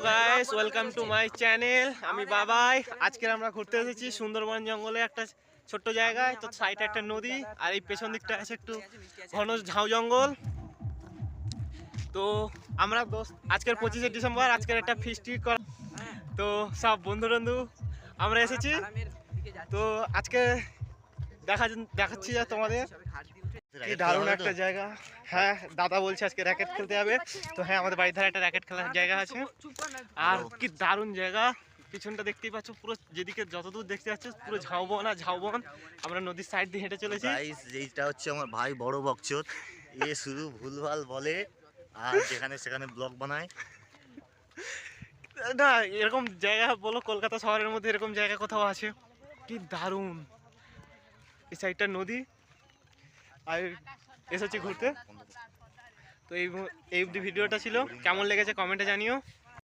Guys, welcome to my channel. আমি বাবাই। আজকে আমরা ঘুরতে এসেছি সুন্দরবন জঙ্গলে একটা ছোট্ট জায়গায়। তো সাইডে একটা নদী আর এই পেছন দিকটা আছে একটু ঘন ঝাউ জঙ্গল। তো আমরা আজকের 25শে ডিসেম্বর আজকের একটা ফিস্টি করা। তো সব বন্ধু বন্ধু আমরা এসেছি। তো আজকে দেখাচ্ছি যে তোমাদের কি দারুণ একটা জায়গা। হ্যাঁ, দাদা বলছে আজকে র্যাকেট খেলতে যাবে। তো হ্যাঁ, আমাদের বাড়ির ধারে একটা র্যাকেট খেলার জায়গা আছে। আর কি দারুণ জায়গা, পিছনটা দেখতেই পাচ্ছ, পুরো যেদিকে যতদূর দেখতে যাচ্ছে পুরো ঝাউবন আর ঝাউবন। আমরা নদীর সাইড দিয়ে হেঁটে চলেছি। এইটা হচ্ছে আমার ভাই বড় বকচোদ। এ শুধু ভুলভাল বলে আর যেখানে সেখানে ব্লগ বানায়। না, এরকম জায়গা বলো কলকাতা শহরের মধ্যে এরকম জায়গা কোথাও আছে? কি দারুণ। এই সাইডটা নদী আর এসেছি ঘুরতে। তো এই ভিডিওটা ছিল, কেমন লেগেছে কমেন্টে জানিও।